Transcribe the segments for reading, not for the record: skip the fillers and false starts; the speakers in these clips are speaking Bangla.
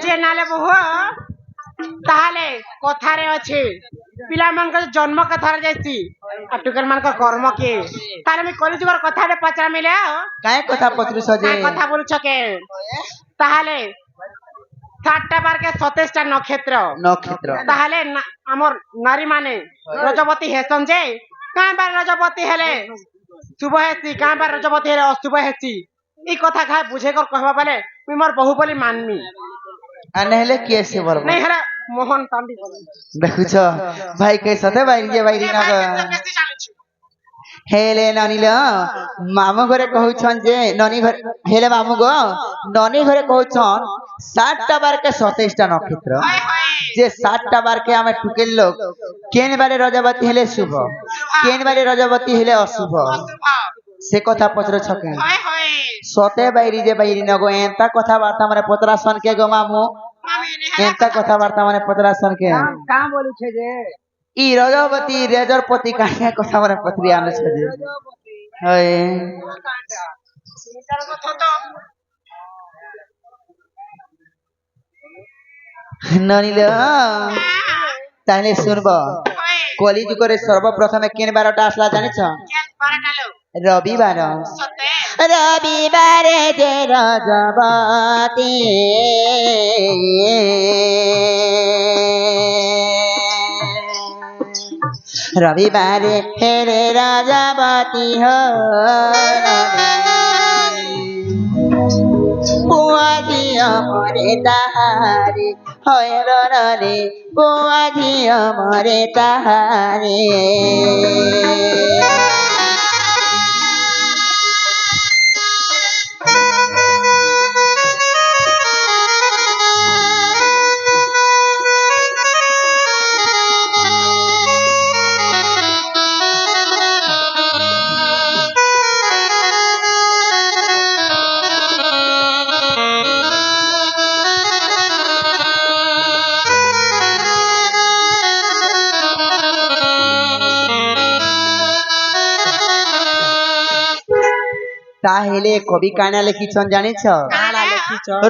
যে নালে বহু তাহলে কথারে আছে ପିଲାମାନଙ୍କର ଜନ୍ମ କଥାରେ ଯାଇଛି ଆଉ ଟୁକେଲ ମାନଙ୍କର କର୍ମ କିଏ ତାହେଲେ ମୁଁ କଲିଯୁଗର କଥାରେ ପଚରା ମିଳେ କାଏ କଥା ପଚରୁଛ ଯେ କାଇଁ କଥା ବୋଲୁଛ କେ ତାହେଲେ 7ଟା ବାରକେ 27ଟା ନକ୍ଷତ୍ର ତାହେଲେ ଆମର ନାରୀ ମାନେ ରଜବତୀ ହେସନ୍ ଯେ କାଁ ବାର ରଜବତୀ ହେଲେ ଶୁଭ ହେସି କାଁ ବାର ରଜବତୀ ହେଲେ ଅଶୁଭ ହେସି এই কথা খায় বুঝে কর কহবা বলে মুই মোর বহু বলি মানমি আর নহলে কিଏ ସେ ବରବ নাই হেরা মোহন তাম্বি ଦେଖୁଛ ଭାଇ କେ ସତେ ଭାଇ ଯେ ଭାଇ ନା ହେଲେ ନନିଲ ମାମୁ ଘରେ କହୁଛନ୍ ଯେ ନନି ଘରେ ହେଲେ ମାମୁ ଗो ନନି ଘରେ କହୁଛନ୍ 7ଟା ବାରକେ 27ଟା ନକ୍ଷତ୍ର যে 7টা বারকে আমি টুকেল লোক কেন বারে রজবতী হেলে শুভ কেন বারে রজবতী হেলে অশুভ সে কথা পচরছ কেন সতে বাইরি যে বাইরি নগো এন্তা কথাবার্তা মানে পচরাসন কে গো মামু এন্তা কথাবার্তা মানে পচরাসন কে কাঁ বলুছে যে ই রজবতী রেজরপতি কাহিয়া কথা মানে পচরি আনছে যে হয় ননিল তাহলে শুনব কলি যুগরে সর্বপ্রথমে কেন বারটা আসলা জানিছ রবিবার রবিবারে যে রজবতী রবিবারে হেরে রজবতী বুয়াজিয়া মরে তাহারে হয় রে বুয়াজিয়া মরে তাহারে তাহলে কবি কানা লিখিছন জানিছ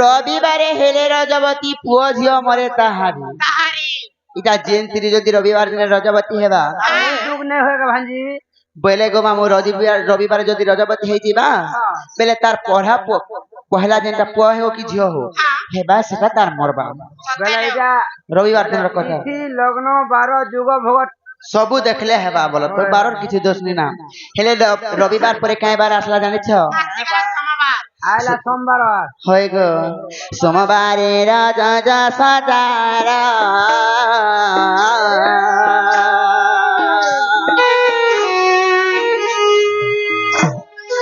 রবিবারে হেলে রজবতী পুয় ঝিও মরে তাহারি এটা জেনতিরি যদি রবিবার দিনে রজবতী হেবা দুঃখ নাই হয়ে ভাঞ্জি বেলে গো মামু রবিবারে যদি রজবতী হইতিবা বেলে তার পড়া পহলা যেটা পুয় হোক কি ঝিও হোক হেবা সেটা তার মরবা বেলে এটা রবিবার দিনের কথা লগ্ন 12 যুগ ভোগ सबू देखले हेबा बोलो तो बारर किछु दोष नहीं ना हेले रविवार परे काई बार आसला जानिछ आइला सोमवार होय गो सोमवारे राजा जा सदारा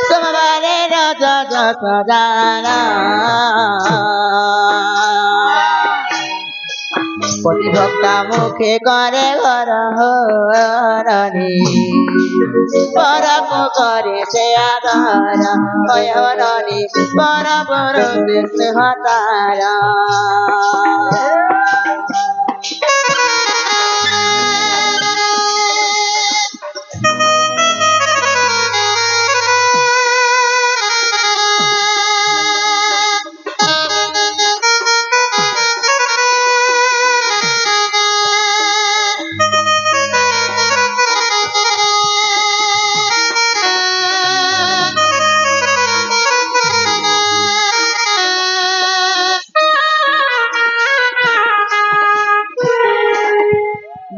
सोमवारे राजा जा सदारा पतिभक्ता मुखे करे घर हरणी परम करे से आधार हरणी परम से हतारा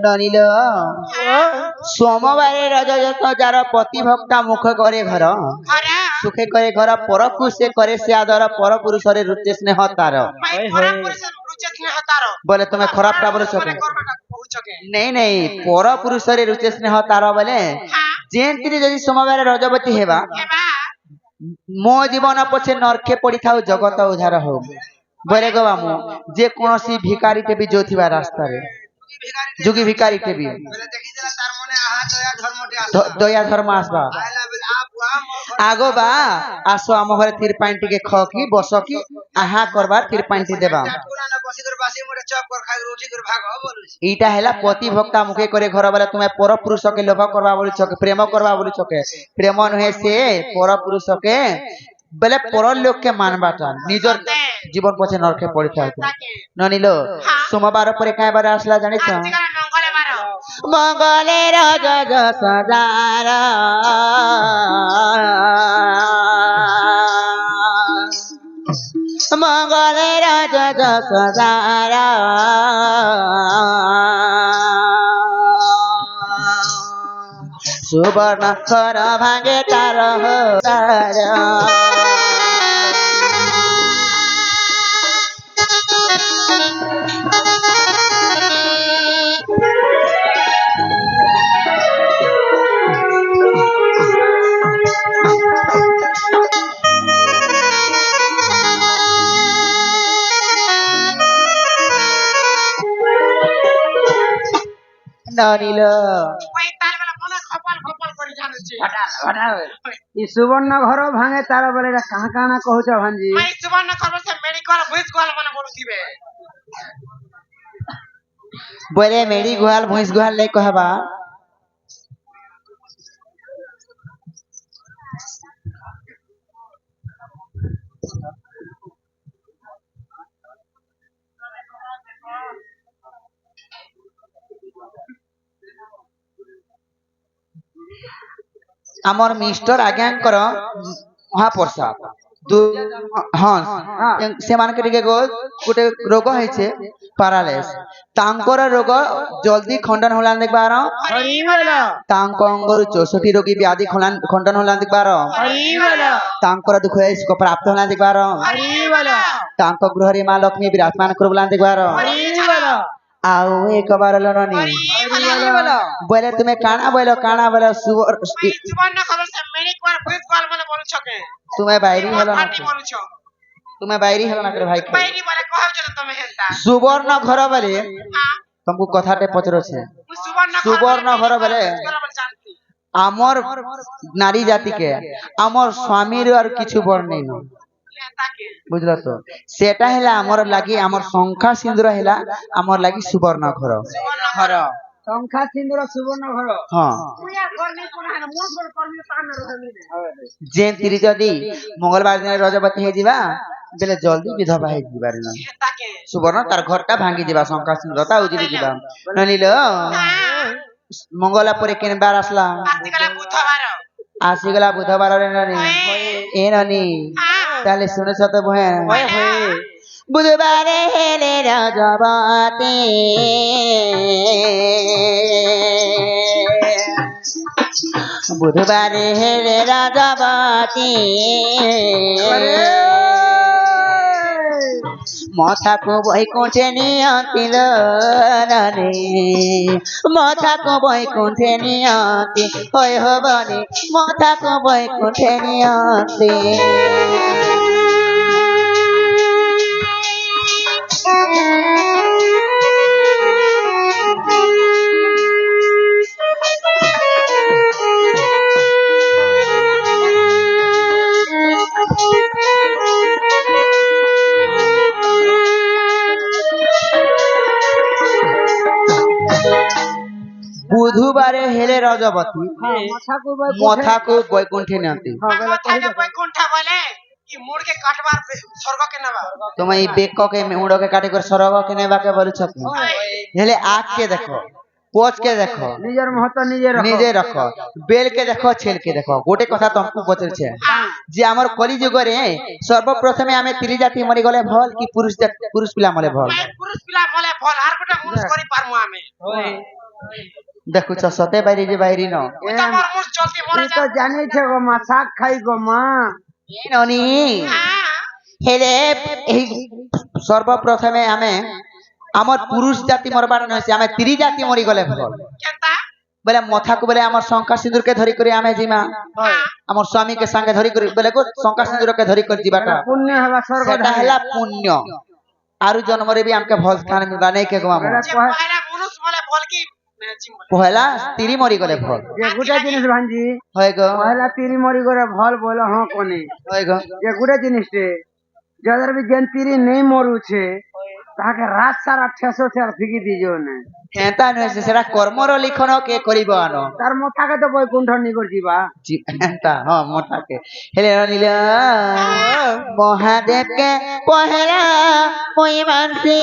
ননিল সোমবারে রজত যার পতিভক্তা মুখ করে ঘর সুখে করে ঘর পরকু সে করে সে আদর পর পুরুষরে রুচে স্নেহ তার বলে তুমি খারাপটা বলছো নেই নেই পর পুরুষরে রুচে স্নেহ তার বলে যেতিরে যদি সোমবারে রজবতী হেবা মো জীবন পছে নরকে পড়ি থাও জগত উদ্ধার হোক বলে গো মামু যে কোনসি ভিখারি টেবি যোথিবা রাস্তারে जुगी भिकारी के भी दया धर्म आसबा आगो बा आसो आम घरे तीर पानी के ख की बस की आहा करबार तीर पानी देबा इटा हैला पति भक्ता मुखे करे घर वाला तुम्हें पर पुरुष के लोभ करबा बोली छके प्रेम करबा बोली छके प्रेम नहे से पर पुरुष के বেলে পরর লোককে মানবাটা নিজের জীবন পছে নরকে পড়িতে হবে ননিল সোমবার পরে কাইবার আসলা জানিছ মঙ্গলের জজ সদার মঙ্গলের জজ সদার সুবর্ণ কর ভাঙে তার ননিল সুবর্ণ ঘর ভাঙে তার বলে কাহা কানা কହୁଛ ভাঞ্জি সুবর্ণ খবর সে মেডিকল ভুইস কল মানে বলুছিবে বলে মেরি গুহাল ভুইস গুহাল লাই কহবা আমার মিস্টার আজ্ঞাঙ্কর মহাপ্রসাদ ହଁ ସେମାନଙ୍କ ଟିକେ ଗୋଟେ ରୋଗ ହେଇছে ପାରାଲିସ୍ ତାଙ୍କର ରୋଗ ଜଲ୍ଦି ଖଣ୍ଡନ ହେଲା ଦେଖିବାର ତାଙ୍କ ଅଙ୍ଗରୁ 64 ରୋଗୀ ବ୍ୟାଧି ଖଣ୍ଡନ ହେଲା ଦେଖିବାର ତାଙ୍କର ଦୁଃଖ ସୁଖ ପ୍ରାପ୍ତ ହେଲା ଦେଖିବାର ତାଙ୍କ ଗୃହରେ ମା ଲକ୍ଷ୍ମୀ ବିରାଜମାନ କରୁଲା ଦେଖିବାର ଆଉ ଏକ ବାର ଲନନି ବୋଲେ ତୁମେ କାଣା ବୋଲେ ସୁବର୍ଣ ଖବର সে মেডিকল ভুইস কল মানে বলুছ কে ତୁମେ ବାଇରି ହେଲ ନା ফাটি বলুছ ତୁମେ ବାଇରି ହେଲ ନା করে ଭାଇ বাইরি বলে কହୁছ তুমি হেলতা সুবর্ণ ঘর বলে ତମକୁ କଥାଟେ ପଚାରୁଛେ সুবর্ণ ঘর বলে আমার নারী জাতিকে আমার স্বামীর আর কিছু বড় নেই না বুঝল তো সেটা হেলা আমার লাগি আমার সংখ্যা সিন্দুর হেলা আমার লাগি সুবর্ণ ঘর ঘর সংখ্যা সিন্দুর সুবর্ণ ঘর হ্যাঁ যে তিরি যদি মঙ্গলবার দিন রজবতী হয়ে যাবা বেলে জলদি বিধবা হয়ে যাবার না সুবর্ণ তার ঘরটা ভাঙ্গি যাবা সংখ্যা সিন্দুরটা উজিরি যাবা নলিল মঙ্গলা পরে কেনবার আসলাম আসিগলা বুধবার ননি এ ননি তাহলে শুনেছ তো বহেন বুধবারে হেলে রজবতী বুধবারে হেলে রজবতী মাথাকো বৈকুণ্ঠে নিয়ন্তিল রে মাথাকো বৈকুণ্ঠে নিয়ন্তি হয় হবনি মাথাকো বৈকুণ্ঠে নিয়ন্তি বুধবারে হেলে রজবতী মথাকু বৈকুণ্ঠে নিয়ন্তি বৈকুণ্ঠ বলে কি মুড়কে কাটবার স্বর্গকে নেবা তুমি এই বেককে মুড়কে কাটি করে স্বর্গকে নেবাকে বলছ হেলে আঁখকে দেখো পোচকে দেখো নিজের মহত্ব নিজে রাখো বেলকে দেখো ছেলকে দেখো গোটে কথা তোমাকে পচারছে যে আমার কলি যুগরে সর্বপ্রথমে আমি ত্রি জাতি মরি গলে ভল কি পুরুষ পিলা মলে ভল পুরুষ পিলা মলে ভল আর গোটা মুস করি পারমু আমি দেখুছ সতে বাইরে যে বাইরি ন ওটা মোর মুস চলতি মরে তো জানিছ গো মা শাক খাই গো মা ননি হেলে এই সর্বপ্রথমে আমি আমার পুরুষ জাতি মরবার নইছে আমি ত্রি জাতি মরি গলে ভল কেনতা বলে মথাকু বলে আমার শঙ্কা সিঁদুরকে ধরি করে আমি জিমা আমার স্বামীকে সঙ্গে ধরি করে বলে শঙ্কা সিঁদুরকে ধরি করে ଯିବାটা পুণ্য হবা স্বর্গ সেটা হেলা পুণ্য আরু জন্মরে বি আমকে ভাল স্থান মিলবা নাই কে গমা যে পয়লা পুরুষ মলে ভল কি পহলা তিরি মরি গলে ভল যে গুটা জিনিস ভাঞ্জি হয় গো পয়লা তিরি মরি করে ভল বল হ্যাঁ কোনে হয় গো যে গুটা জিনিস রে যাদের বি যেন তিরি নেই মরুছে তাহাকে রাত সারা ঠেসো ঠেস ফিকি দিও না হেতা নয় সেটা কর্মর লিখন কে করিব আনো তার মোটাকে তো বৈকুণ্ঠ নিকট ଯିବା হেতা হ্যাঁ মোটাকে হেলে নিল মহাদেব কে পহেলা মই মানসি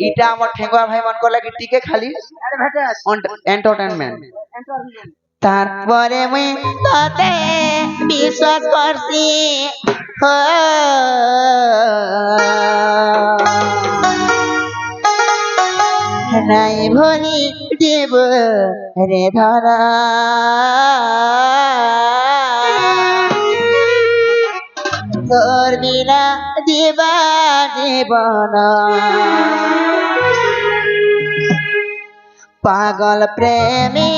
ইটা আমার ঠেঙ্গুয়া ভাই মন করলে কি টিকে খালি আরে ভেটে এন্টারটেইনমেন্ট তারপরে মুই তোতে বিশ্বাস করছি নাই ভনি দেব রে ধরা তোর বিনা দিবা জীবন পাগল প্রেমী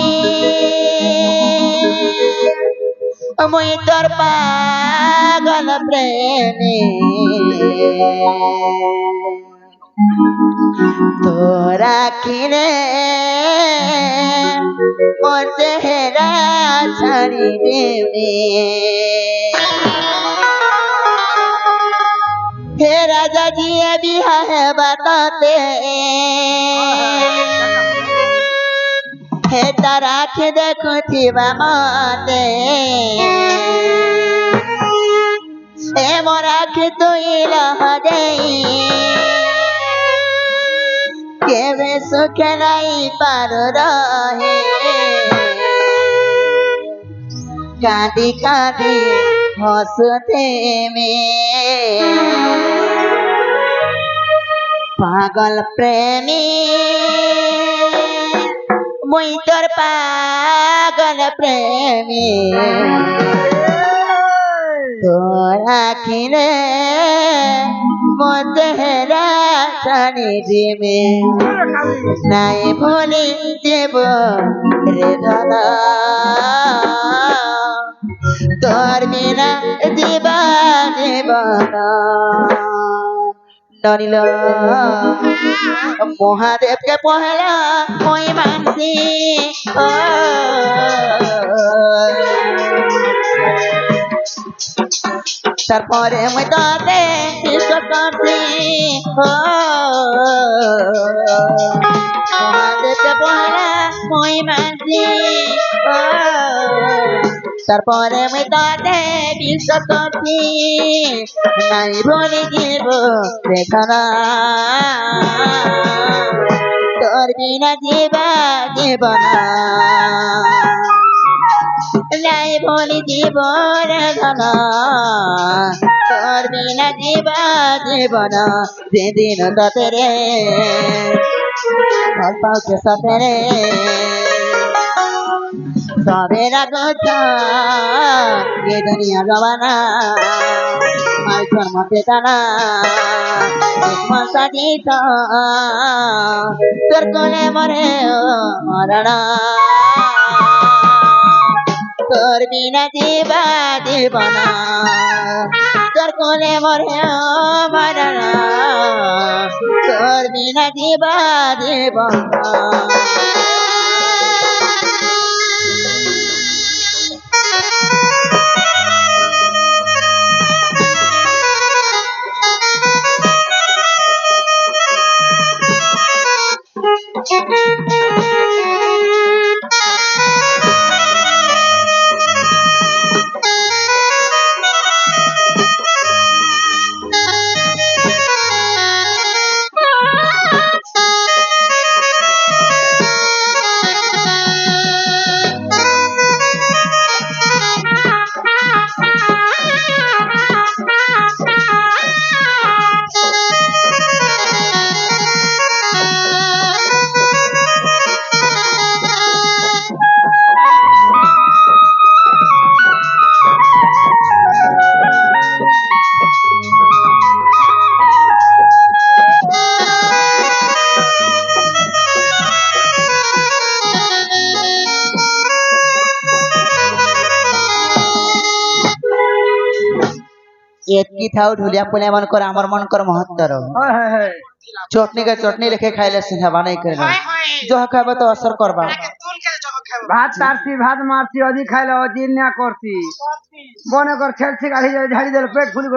মুই তোর পাগল প্রেমী তোরা কিনে ও চেহারা ছাড়ি দেবে हे राजा जी अभी है बताते हे तारा के देखो थी बामाते हे मोरा के तो इलाह दे के वे सुख नहीं पार रहे कांदी कांदी हंसते में पागल प्रेमी मुई तोर पागल प्रेमी तोरा किने मोतेरा छानी दिमे नाई भूली देव रे धना তোর বিনা দিবা জীবন ননিল মহাদেবকে পহেলা মই মানসি তারপরে মই তোতে বিশ্বাস করছি মহাদেবকে পহেলা মই মানসি তারপরে আমি তাতে বিশ্বাস করছি নাই বলে জীব দেখানা তোর বিনা জীবা জীবন নাই বলে জীবন ঘনা তোর বিনা জীবা জীবন যেদিন তাতে রে পাওকে সাথে রে सवेरा गोचा ये दुनिया गवाना माय कर्म पेटाना एक मासा जीता तेर कोले मरे मरना तोर बिना जीवा जीवना तेर कोले मरे मरना तोर बिना जीवा जीवना এতকি থাও ঢুলিয়া পুলে মন কর আমার মন কর মহত্তর চটনি কে চটনি লেখে খাইলে সিধা বানাই করে না হয় হয় जो खाबे तो असर करबा তাকে তুল কে জগ খাব ভাত তারছি ভাত মারছি অজি খাইলে অজি না করছি মনে কর ছেলছি গাড়ি ঝাড়ি দিলে পেট ফুলি